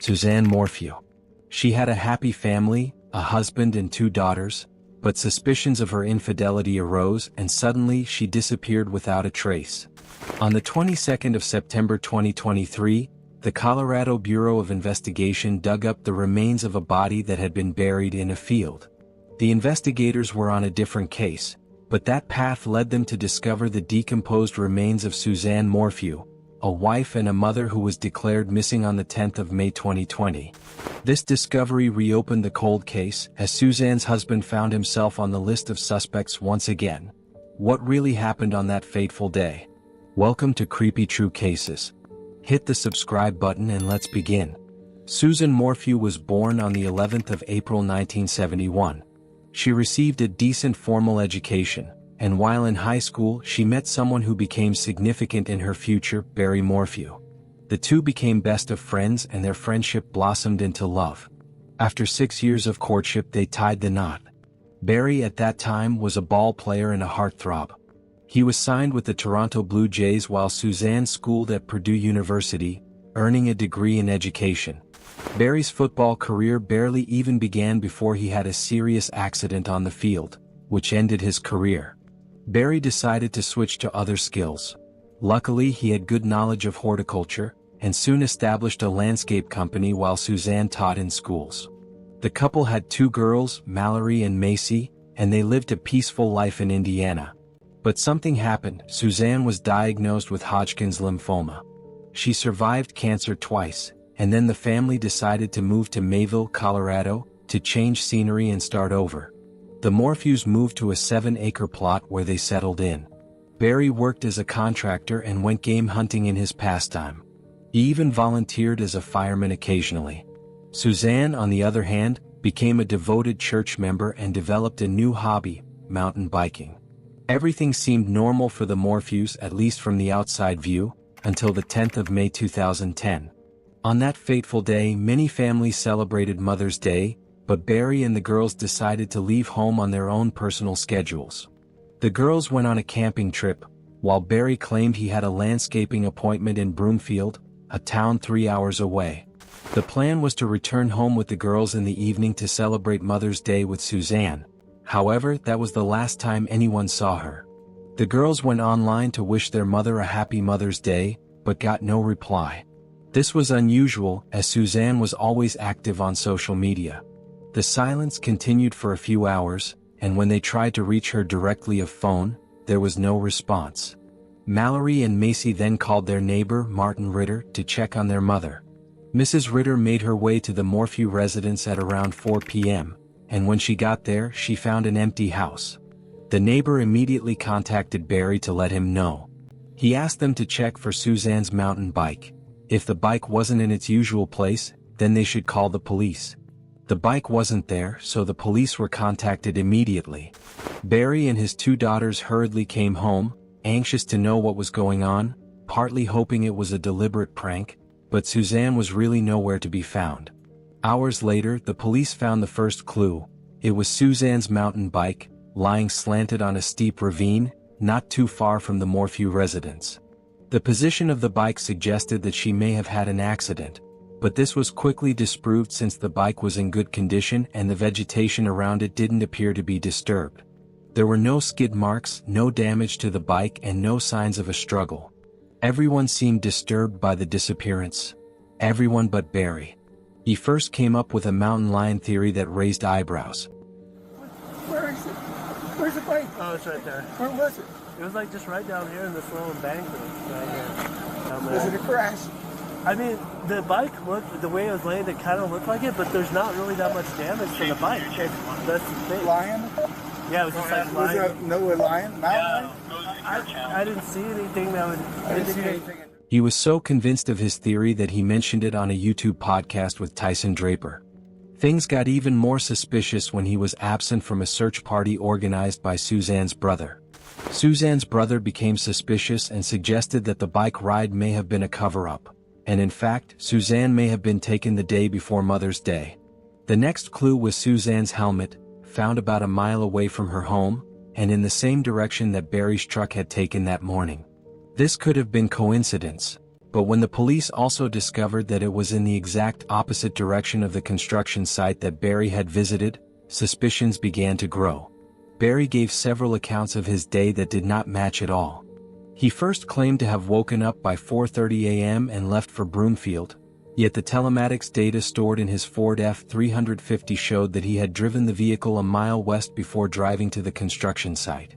Suzanne Morphew. She had a happy family, a husband and 2 daughters, but suspicions of her infidelity arose and suddenly she disappeared without a trace. On the 22nd of September 2023, the Colorado Bureau of Investigation dug up the remains of a body that had been buried in a field. The investigators were on a different case, but that path led them to discover the decomposed remains of Suzanne Morphew, a wife and a mother who was declared missing on the 10th of May 2020. This discovery reopened the cold case, as Suzanne's husband found himself on the list of suspects once again. What really happened on that fateful day? Welcome to Creepy True Cases. Hit the subscribe button and let's begin. Suzanne Morphew was born on the 11th of April 1971. She received a decent formal education, and while in high school she met someone who became significant in her future, Barry Morphew. The two became best of friends and their friendship blossomed into love. After 6 years of courtship they tied the knot. Barry at that time was a ball player and a heartthrob. He was signed with the Toronto Blue Jays while Suzanne schooled at Purdue University, earning a degree in education. Barry's football career barely even began before he had a serious accident on the field, which ended his career. Barry decided to switch to other skills. Luckily he had good knowledge of horticulture, and soon established a landscape company while Suzanne taught in schools. The couple had 2 girls, Mallory and Macy, and they lived a peaceful life in Indiana. But something happened. Suzanne was diagnosed with Hodgkin's lymphoma. She survived cancer twice, and then the family decided to move to Mayville, Colorado, to change scenery and start over. The Morphews moved to a 7-acre plot where they settled in. Barry worked as a contractor and went game hunting in his pastime. He even volunteered as a fireman occasionally. Suzanne, on the other hand, became a devoted church member and developed a new hobby, mountain biking. Everything seemed normal for the Morphews, at least from the outside view, until the 10th of May 2010. On that fateful day many families celebrated Mother's Day, but Barry and the girls decided to leave home on their own personal schedules. The girls went on a camping trip, while Barry claimed he had a landscaping appointment in Broomfield, a town 3 hours away. The plan was to return home with the girls in the evening to celebrate Mother's Day with Suzanne. However, that was the last time anyone saw her. The girls went online to wish their mother a happy Mother's Day, but got no reply. This was unusual, as Suzanne was always active on social media. The silence continued for a few hours, and when they tried to reach her directly of phone, there was no response. Mallory and Macy then called their neighbor, Martin Ritter, to check on their mother. Mrs. Ritter made her way to the Morphew residence at around 4 p.m., and when she got there she found an empty house. The neighbor immediately contacted Barry to let him know. He asked them to check for Suzanne's mountain bike. If the bike wasn't in its usual place, then they should call the police. The bike wasn't there, so the police were contacted immediately. Barry and his 2 daughters hurriedly came home, anxious to know what was going on, partly hoping it was a deliberate prank, but Suzanne was really nowhere to be found. Hours later the police found the first clue. It was Suzanne's mountain bike, lying slanted on a steep ravine, not too far from the Morphew residence. The position of the bike suggested that she may have had an accident, but this was quickly disproved since the bike was in good condition and the vegetation around it didn't appear to be disturbed. There were no skid marks, no damage to the bike and no signs of a struggle. Everyone seemed disturbed by the disappearance. Everyone but Barry. He first came up with a mountain lion theory that raised eyebrows. Where is it? Where's the bike? Oh, it's right there. Where was it? It was like just right down here in this little embankment right here. Was it a crash? I mean, the bike looked, the way it was laid, it kind of looked like it, but there's not really that much damage to the bike. That's the thing. Lion? Yeah, it was just like Was lion. it no lion? Mountain I didn't see anything that would lion? I didn't see indicate. anything. He was so convinced of his theory that he mentioned it on a YouTube podcast with Tyson Draper. Things got even more suspicious when he was absent from a search party organized by Suzanne's brother. Suzanne's brother became suspicious and suggested that the bike ride may have been a cover-up. And in fact, Suzanne may have been taken the day before Mother's Day. The next clue was Suzanne's helmet, found about a mile away from her home, and in the same direction that Barry's truck had taken that morning. This could have been coincidence, But when the police also discovered that it was in the exact opposite direction of the construction site that Barry had visited, suspicions began to grow. Barry gave several accounts of his day that did not match at all. He first claimed to have woken up by 4:30 a.m. and left for Broomfield, yet the telematics data stored in his Ford F-350 showed that he had driven the vehicle a mile west before driving to the construction site.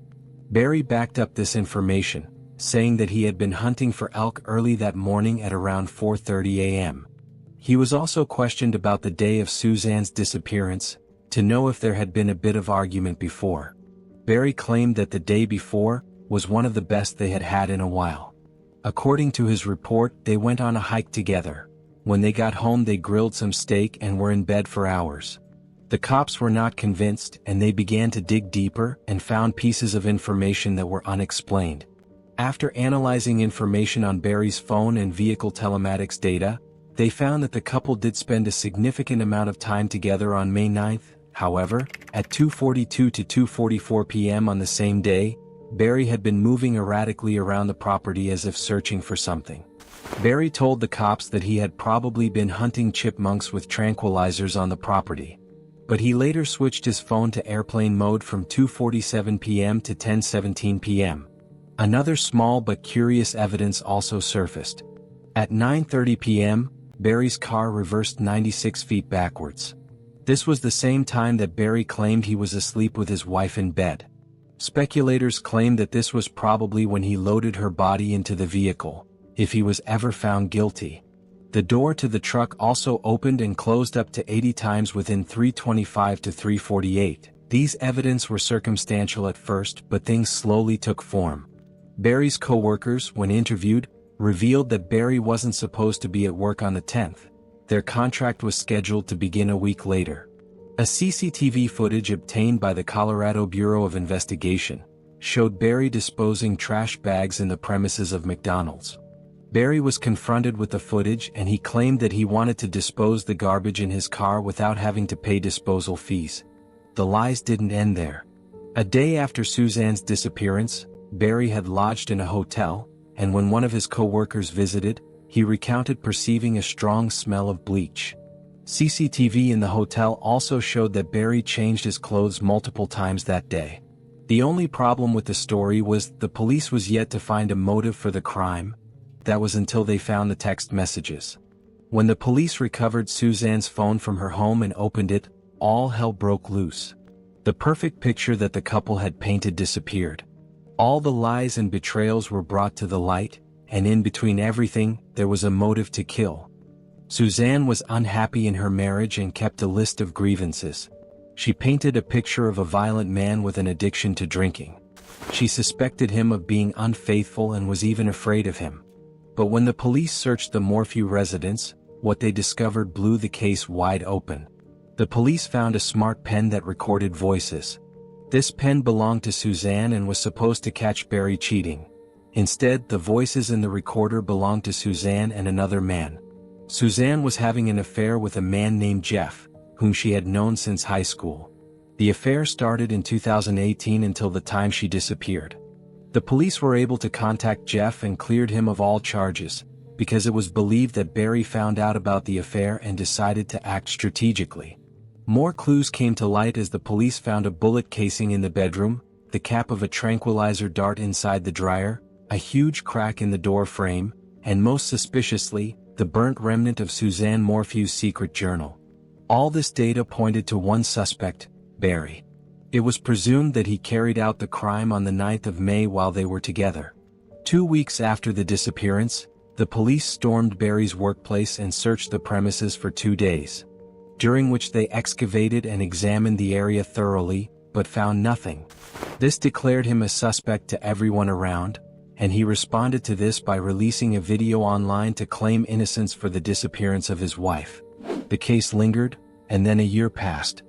Barry backed up this information, saying that he had been hunting for elk early that morning at around 4:30 a.m. He was also questioned about the day of Suzanne's disappearance, to know if there had been a bit of argument before. Barry claimed that the day before was one of the best they had had in a while. According to his report, they went on a hike together. When they got home, they grilled some steak and were in bed for hours. The cops were not convinced, and they began to dig deeper and found pieces of information that were unexplained. After analyzing information on Barry's phone and vehicle telematics data, they found that the couple did spend a significant amount of time together on May 9th. However, at 2:42 to 2:44 p.m. on the same day, Barry had been moving erratically around the property as if searching for something. Barry told the cops that he had probably been hunting chipmunks with tranquilizers on the property. But he later switched his phone to airplane mode from 2:47 p.m. to 10:17 p.m. Another small but curious evidence also surfaced. At 9:30 p.m., Barry's car reversed 96 feet backwards. This was the same time that Barry claimed he was asleep with his wife in bed. Speculators claim that this was probably when he loaded her body into the vehicle, if he was ever found guilty. The door to the truck also opened and closed up to 80 times within 3:25 to 3:48. These evidence were circumstantial at first, but things slowly took form. Barry's co-workers, when interviewed, revealed that Barry wasn't supposed to be at work on the 10th. Their contract was scheduled to begin a week later. A CCTV footage obtained by the Colorado Bureau of Investigation showed Barry disposing trash bags in the premises of McDonald's. Barry was confronted with the footage and he claimed that he wanted to dispose the garbage in his car without having to pay disposal fees. The lies didn't end there. A day after Suzanne's disappearance, Barry had lodged in a hotel, and when one of his co-workers visited, he recounted perceiving a strong smell of bleach. CCTV in the hotel also showed that Barry changed his clothes multiple times that day. The only problem with the story was the police was yet to find a motive for the crime. That was until they found the text messages. When the police recovered Suzanne's phone from her home and opened it, all hell broke loose. The perfect picture that the couple had painted disappeared. All the lies and betrayals were brought to the light, and in between everything, there was a motive to kill. Suzanne was unhappy in her marriage and kept a list of grievances. She painted a picture of a violent man with an addiction to drinking. She suspected him of being unfaithful and was even afraid of him. But when the police searched the Morphew residence, what they discovered blew the case wide open. The police found a smart pen that recorded voices. This pen belonged to Suzanne and was supposed to catch Barry cheating. Instead, the voices in the recorder belonged to Suzanne and another man. Suzanne was having an affair with a man named Jeff, whom she had known since high school. The affair started in 2018 until the time she disappeared. The police were able to contact Jeff and cleared him of all charges, because it was believed that Barry found out about the affair and decided to act strategically. More clues came to light as the police found a bullet casing in the bedroom, the cap of a tranquilizer dart inside the dryer, a huge crack in the door frame, and most suspiciously, the burnt remnant of Suzanne Morphew's secret journal. All this data pointed to one suspect, Barry. It was presumed that he carried out the crime on the 9th of May while they were together. 2 weeks after the disappearance, the police stormed Barry's workplace and searched the premises for 2 days, during which they excavated and examined the area thoroughly, but found nothing. This declared him a suspect to everyone around, and he responded to this by releasing a video online to claim innocence for the disappearance of his wife. The case lingered, and then a year passed.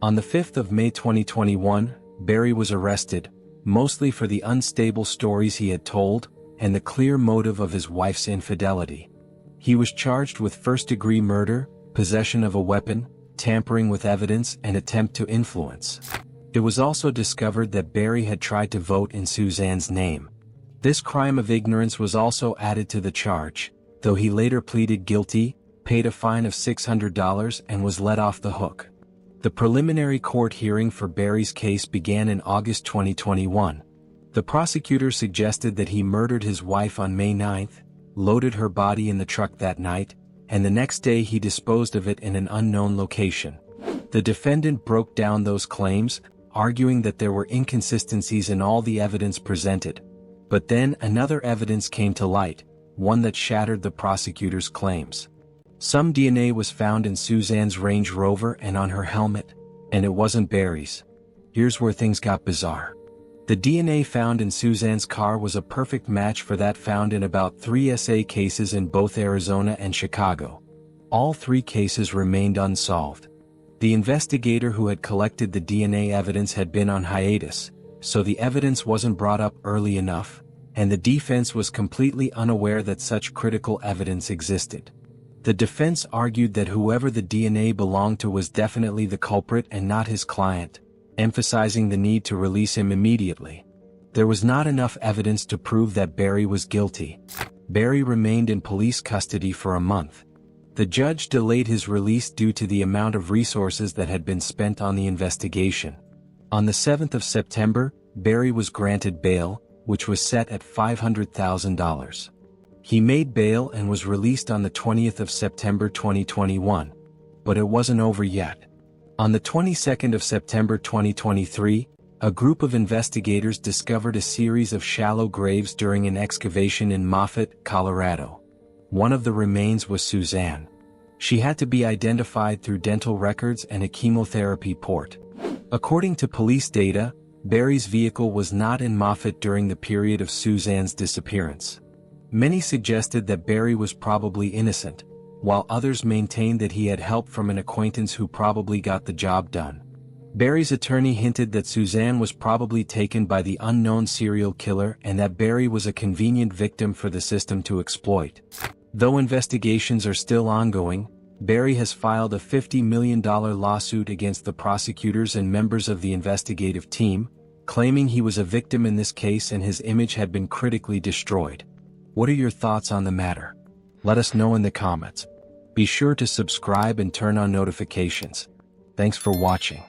On the 5th of May 2021, Barry was arrested, mostly for the unstable stories he had told, and the clear motive of his wife's infidelity. He was charged with first-degree murder, possession of a weapon, tampering with evidence, and attempt to influence. It was also discovered that Barry had tried to vote in Suzanne's name. This crime of ignorance was also added to the charge, though he later pleaded guilty, paid a fine of $600 and was let off the hook. The preliminary court hearing for Barry's case began in August 2021. The prosecutor suggested that he murdered his wife on May 9, loaded her body in the truck that night, and the next day he disposed of it in an unknown location. The defendant broke down those claims, arguing that there were inconsistencies in all the evidence presented. But then another evidence came to light, one that shattered the prosecutor's claims. Some DNA was found in Suzanne's Range Rover and on her helmet, and it wasn't Barry's. Here's where things got bizarre. The DNA found in Suzanne's car was a perfect match for that found in about 3 SA cases in both Arizona and Chicago. All 3 cases remained unsolved. The investigator who had collected the DNA evidence had been on hiatus, so the evidence wasn't brought up early enough, and the defense was completely unaware that such critical evidence existed. The defense argued that whoever the DNA belonged to was definitely the culprit and not his client, emphasizing the need to release him immediately. There was not enough evidence to prove that Barry was guilty. Barry remained in police custody for a month. The judge delayed his release due to the amount of resources that had been spent on the investigation. On the 7th of September, Barry was granted bail, which was set at $500,000. He made bail and was released on the 20th of September 2021. But it wasn't over yet. On the 22nd of September 2023, a group of investigators discovered a series of shallow graves during an excavation in Moffett, Colorado. One of the remains was Suzanne. She had to be identified through dental records and a chemotherapy port. According to police data, Barry's vehicle was not in Moffett during the period of Suzanne's disappearance. Many suggested that Barry was probably innocent, while others maintained that he had help from an acquaintance who probably got the job done. Barry's attorney hinted that Suzanne was probably taken by the unknown serial killer and that Barry was a convenient victim for the system to exploit. Though investigations are still ongoing, Barry has filed a $50 million lawsuit against the prosecutors and members of the investigative team, claiming he was a victim in this case and his image had been critically destroyed. What are your thoughts on the matter? Let us know in the comments. Be sure to subscribe and turn on notifications. Thanks for watching.